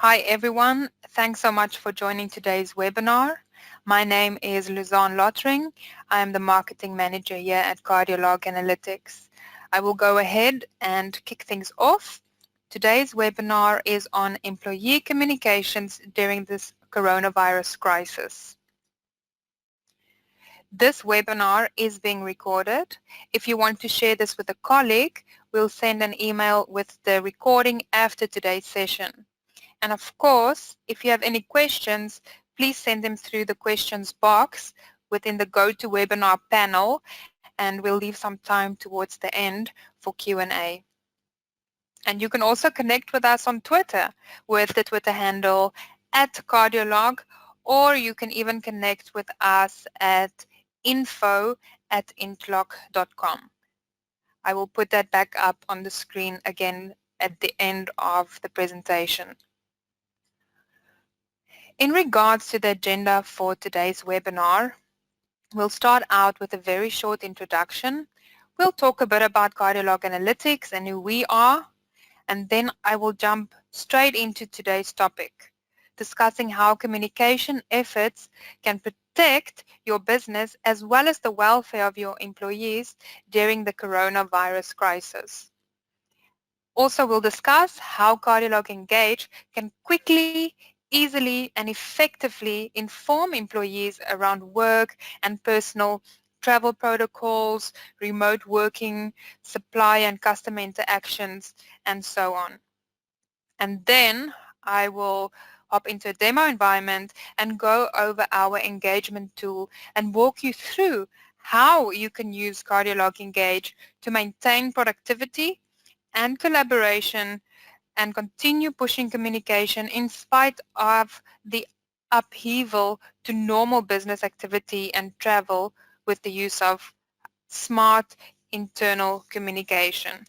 Hi everyone, thanks so much for joining today's webinar. My name is Luzanne Lottering. I am the Marketing Manager here at Cardiolog Analytics. I will go ahead and kick things off. Today's webinar is on employee communications during this coronavirus crisis. This webinar is being recorded. If you want to share this with a colleague, we'll send an email with the recording after today's session. And of course, if you have any questions, please send them through the questions box within the GoToWebinar panel, and we'll leave some time towards the end for Q&A. And you can also connect with us on Twitter with the Twitter handle @Cardiolog, or you can even connect with us at info@intlock.com. I will put that back up on the screen again at the end of the presentation. In regards to the agenda for today's webinar, we'll start out with a very short introduction. We'll talk a bit about Cardiolog Analytics and who we are, and then I will jump straight into today's topic, discussing how communication efforts can protect your business as well as the welfare of your employees during the coronavirus crisis. Also, we'll discuss how Cardiolog Engage can quickly, easily, and effectively inform employees around work and personal travel protocols, remote working, supply and customer interactions, and so on. And then I will hop into a demo environment and go over our engagement tool and walk you through how you can use Cardiolog Engage to maintain productivity and collaboration and continue pushing communication in spite of the upheaval to normal business activity and travel with the use of smart internal communication.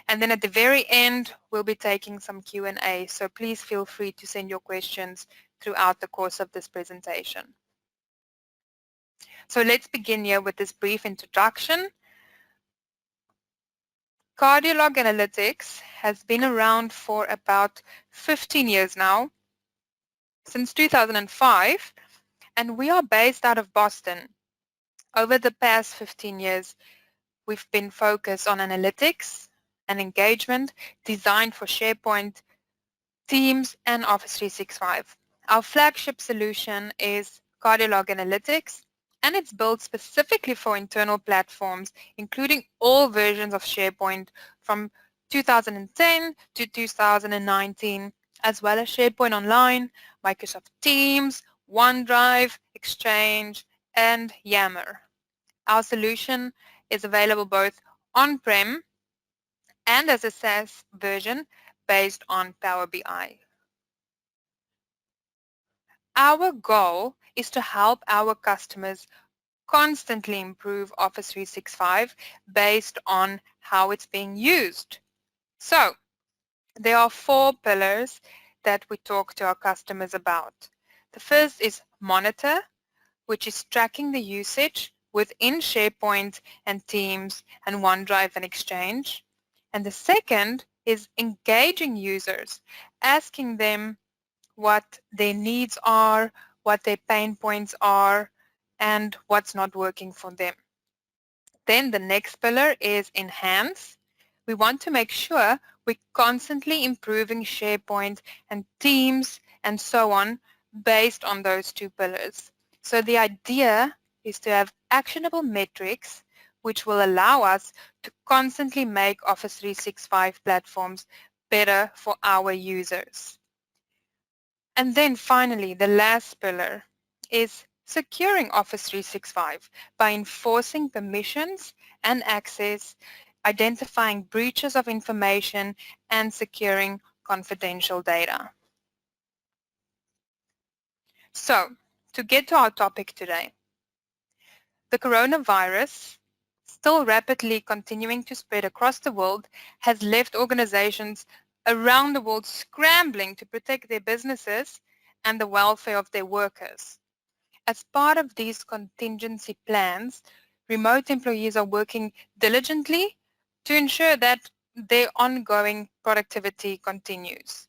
And then at the very end, we'll be taking some Q&A, so please feel free to send your questions throughout the course of this presentation. So let's begin here with this brief introduction. Cardiolog Analytics has been around for about 15 years now, since 2005, and we are based out of Boston. Over the past 15 years, we've been focused on analytics and engagement designed for SharePoint, Teams, and Office 365. Our flagship solution is Cardiolog Analytics, and it's built specifically for internal platforms, including all versions of SharePoint from 2010 to 2019, as well as SharePoint Online, Microsoft Teams, OneDrive, Exchange, and Yammer. Our solution is available both on-prem and as a SaaS version based on Power BI. Our goal is to help our customers constantly improve Office 365 based on how it's being used. So there are 4 pillars that we talk to our customers about. The first is monitor, which is tracking the usage within SharePoint and Teams and OneDrive and Exchange. And the second is engaging users, asking them what their needs are, what their pain points are, and what's not working for them. Then the next pillar is enhance. We want to make sure we're constantly improving SharePoint and Teams and so on based on those 2 pillars. So the idea is to have actionable metrics which will allow us to constantly make Office 365 platforms better for our users. And then finally, the last pillar is securing Office 365 by enforcing permissions and access, identifying breaches of information, and securing confidential data. So, to get to our topic today, the coronavirus, still rapidly continuing to spread across the world, has left organizations around the world scrambling to protect their businesses and the welfare of their workers. As part of these contingency plans, remote employees are working diligently to ensure that their ongoing productivity continues.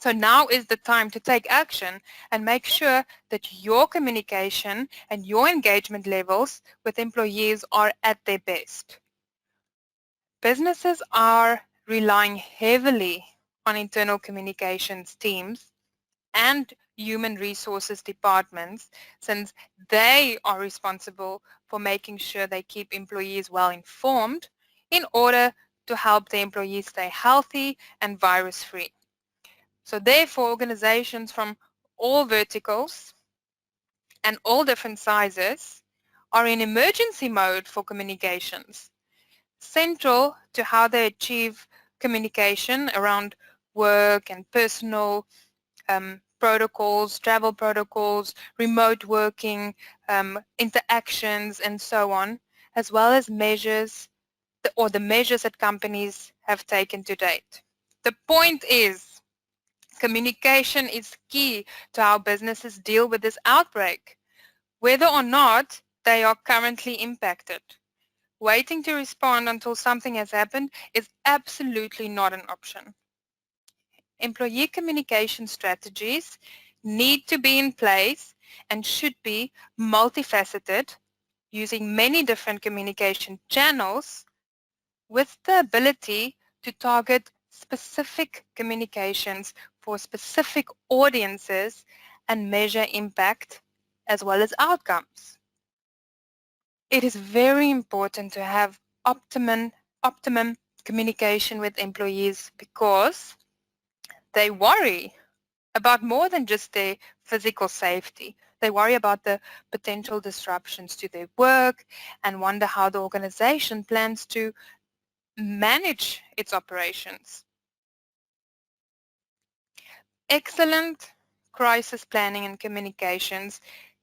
So now is the time to take action and make sure that your communication and your engagement levels with employees are at their best. Businesses are relying heavily on internal communications teams and human resources departments, since they are responsible for making sure they keep employees well informed in order to help the employees stay healthy and virus-free. So therefore, organizations from all verticals and all different sizes are in emergency mode for communications. Central to how they achieve communication around work and personal protocols, travel protocols, remote working, interactions, and so on, as well as measures or the measures that companies have taken to date. The point is, communication is key to how businesses deal with this outbreak, whether or not they are currently impacted. Waiting to respond until something has happened is absolutely not an option. Employee communication strategies need to be in place and should be multifaceted, using many different communication channels with the ability to target specific communications for specific audiences and measure impact as well as outcomes. It is very important to have optimum communication with employees because they worry about more than just their physical safety. They worry about the potential disruptions to their work and wonder how the organization plans to manage its operations. Excellent crisis planning and communications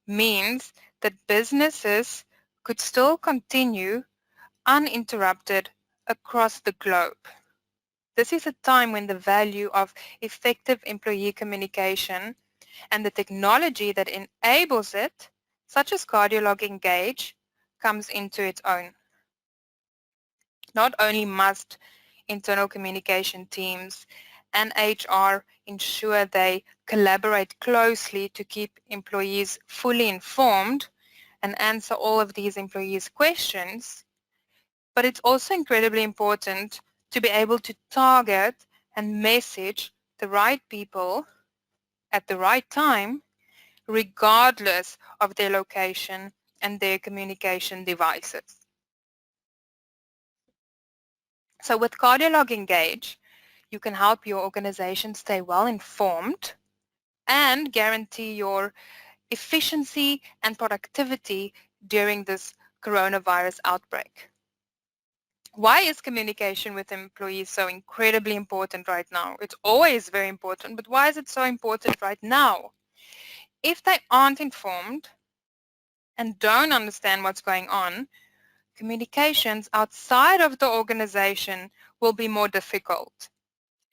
means that businesses could still continue uninterrupted across the globe. This is a time when the value of effective employee communication and the technology that enables it, such as Cardiolog Engage, comes into its own. Not only must internal communication teams and HR ensure they collaborate closely to keep employees fully informed and answer all of these employees' questions, but it's also incredibly important to be able to target and message the right people at the right time, regardless of their location and their communication devices. So with Cardiolog Engage, you can help your organization stay well informed and guarantee your efficiency and productivity during this coronavirus outbreak. Why is communication with employees so incredibly important right now? It's always very important, but why is it so important right now? If they aren't informed and don't understand what's going on, communications outside of the organization will be more difficult.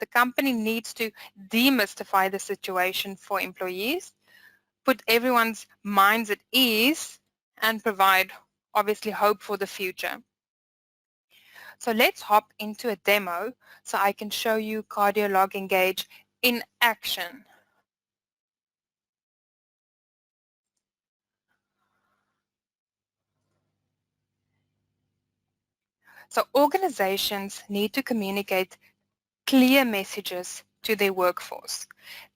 The company needs to demystify the situation for employees, put everyone's minds at ease, and provide, obviously, hope for the future. So let's hop into a demo so I can show you Cardiolog Engage in action. So organizations need to communicate clear messages to their workforce.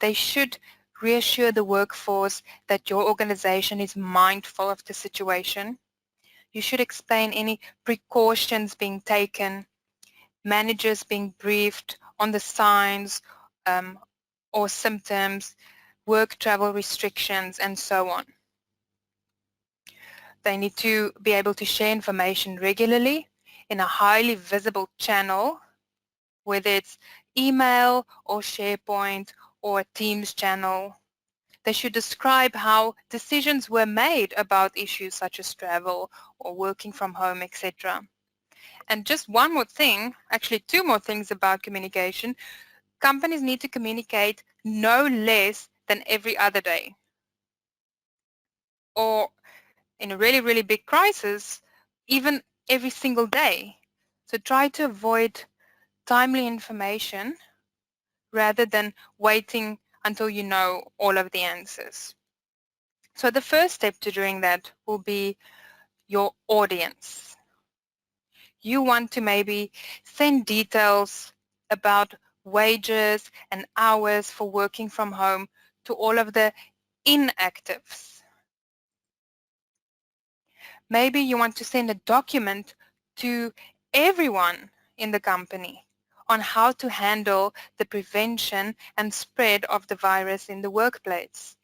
They should reassure the workforce that your organization is mindful of the situation. You should explain any precautions being taken, managers being briefed on the signs or symptoms, work travel restrictions, and so on. They need to be able to share information regularly in a highly visible channel, whether it's email or SharePoint or a Teams channel. They should describe how decisions were made about issues such as travel or working from home, etc. And just one more thing, actually two more things about communication. Companies need to communicate no less than every other day. Or in a really, really big crisis, even every single day. So try to avoid timely information rather than waiting until you know all of the answers. So the first step to doing that will be your audience. You want to maybe send details about wages and hours for working from home to all of the inactives. Maybe you want to send a document to everyone in the company on how to handle the prevention and spread of the virus in the workplace.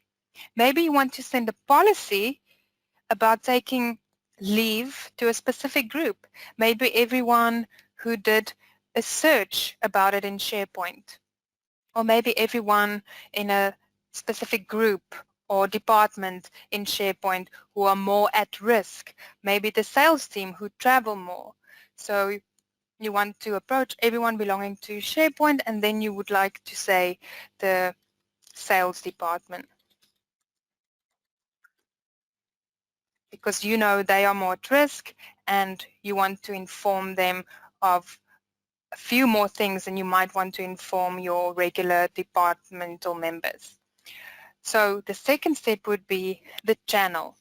Maybe you want to send a policy about taking leave to a specific group, maybe everyone who did a search about it in SharePoint, or maybe everyone in a specific group or department in SharePoint who are more at risk, maybe the sales team who travel more. So you want to approach everyone belonging to SharePoint, and then you would like to say the sales department, because you know they are more at risk and you want to inform them of a few more things than you might want to inform your regular departmental members. So the second step would be the channel.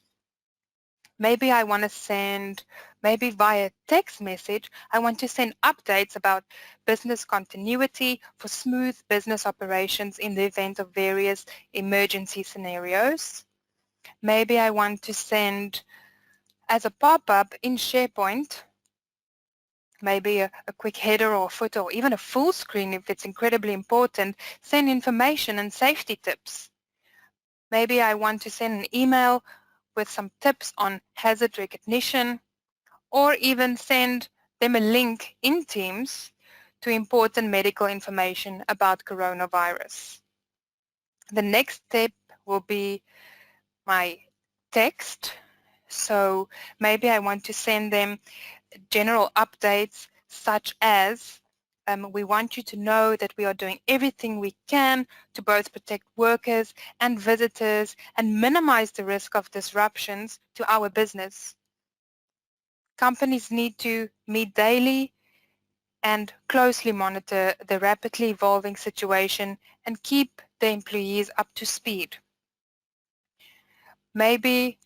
Maybe I want to send, maybe via text message, I want to send updates about business continuity for smooth business operations in the event of various emergency scenarios. Maybe I want to send as a pop-up in SharePoint, maybe a quick header or footer or even a full screen if it's incredibly important, send information and safety tips. Maybe I want to send an email with some tips on hazard recognition, or even send them a link in Teams to important medical information about coronavirus. The next step will be my text. So maybe I want to send them general updates such as we want you to know that we are doing everything we can to both protect workers and visitors and minimize the risk of disruptions to our business. Companies need to meet daily and closely monitor the rapidly evolving situation and keep the employees up to speed. Maybe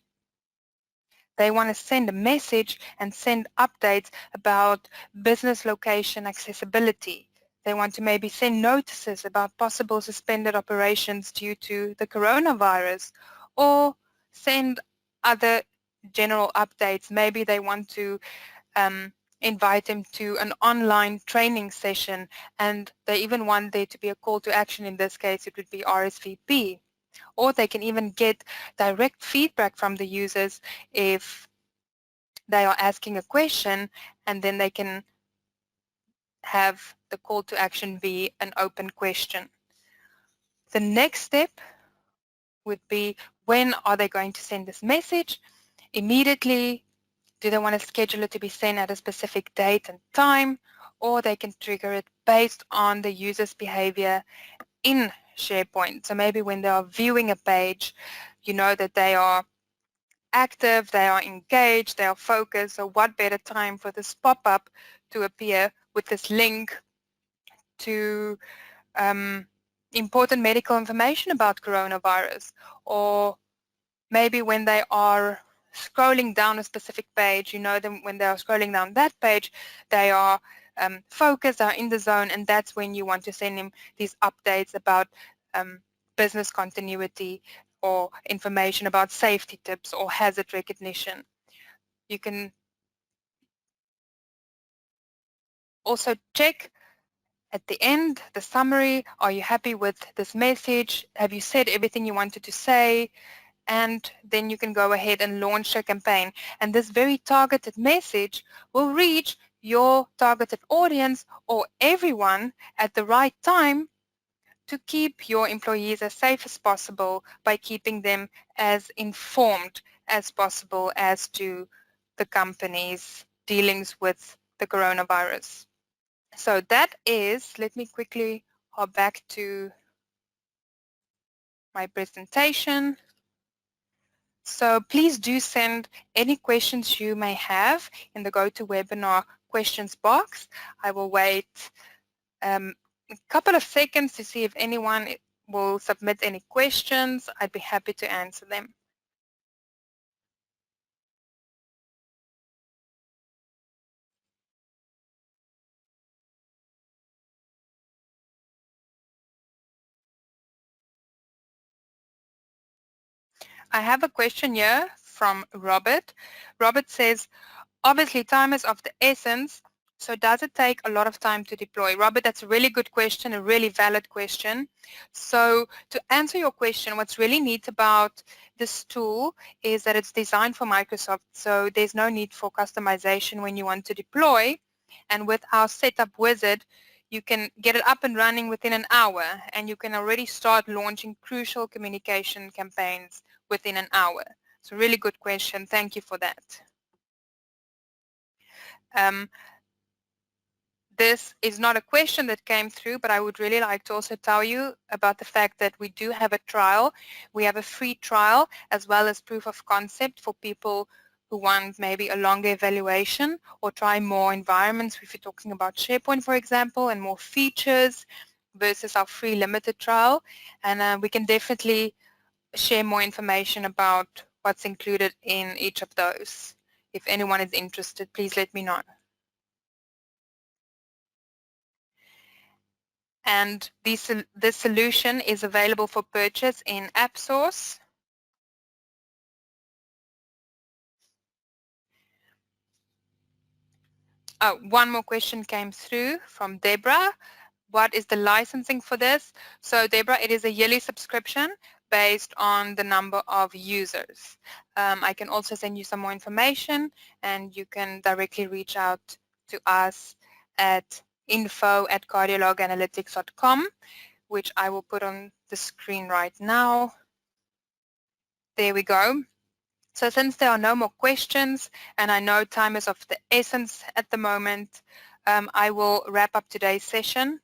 they want to send a message and send updates about business location accessibility. They want to maybe send notices about possible suspended operations due to the coronavirus, or send other general updates. Maybe they want to invite them to an online training session, and they even want there to be a call to action. In this case, it would be RSVP. Or they can even get direct feedback from the users if they are asking a question, and then they can have the call to action be an open question. The next step would be, when are they going to send this message? Immediately. Do they want to schedule it to be sent at a specific date and time? Or they can trigger it based on the user's behavior in SharePoint. So maybe when they are viewing a page, you know that they are active, they are engaged, they are focused. So what better time for this pop-up to appear with this link to important medical information about coronavirus? Or maybe when they are scrolling down a specific page, you know them when they are scrolling down that page, they are focused, are in the zone, and that's when you want to send them these updates about business continuity or information about safety tips or hazard recognition. You can also check at the end, the summary. Are you happy with this message? Have you said everything you wanted to say? And then you can go ahead and launch a campaign. And this very targeted message will reach your targeted audience or everyone at the right time to keep your employees as safe as possible by keeping them as informed as possible as to the company's dealings with the coronavirus. So that is, let me quickly hop back to my presentation. So please do send any questions you may have in the GoToWebinar questions box. I will wait a couple of seconds to see if anyone will submit any questions. I'd be happy to answer them. I have a question here from Robert. Robert says, obviously time is of the essence, so does it take a lot of time to deploy? Robert, that's a really good question, a really valid question. So to answer your question, what's really neat about this tool is that it's designed for Microsoft, so there's no need for customization when you want to deploy. And with our setup wizard, you can get it up and running within an hour, and you can already start launching crucial communication campaigns within an hour. So really good question. Thank you for that. This is not a question that came through, but I would really like to also tell you about the fact that we do have a trial. We have a free trial as well as proof of concept for people who want maybe a longer evaluation or try more environments, if you're talking about SharePoint, for example, and more features versus our free limited trial. And we can definitely share more information about what's included in each of those. If anyone is interested, please let me know. And this solution is available for purchase in AppSource. Oh, one more question came through from Deborah. What is the licensing for this? So Deborah, it is a yearly subscription based on the number of users. I can also send you some more information, and you can directly reach out to us at info@cardiologanalytics.com, which I will put on the screen right now. There we go. So since there are no more questions, and I know time is of the essence at the moment, I will wrap up today's session.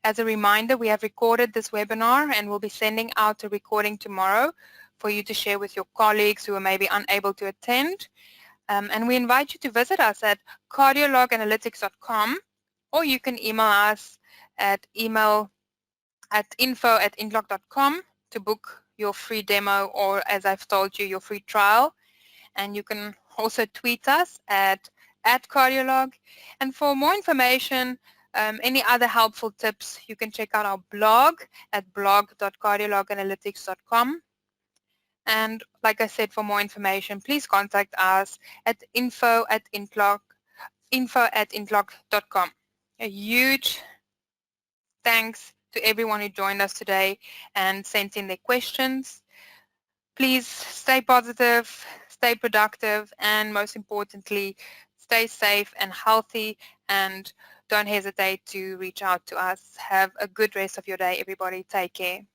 As a reminder, we have recorded this webinar and we'll be sending out a recording tomorrow for you to share with your colleagues who are maybe unable to attend. And we invite you to visit us at cardiologanalytics.com, or you can email us at info@intlock.com to book your free demo, or as I've told you, your free trial. And you can also tweet us at @cardiolog. And for more information, any other helpful tips, you can check out our blog at blog.cardiologanalytics.com. And like I said, for more information, please contact us at info@intlock.com. A huge thanks to everyone who joined us today and sent in their questions. Please stay positive, stay productive, and most importantly, stay safe and healthy, and don't hesitate to reach out to us. Have a good rest of your day, everybody. Take care.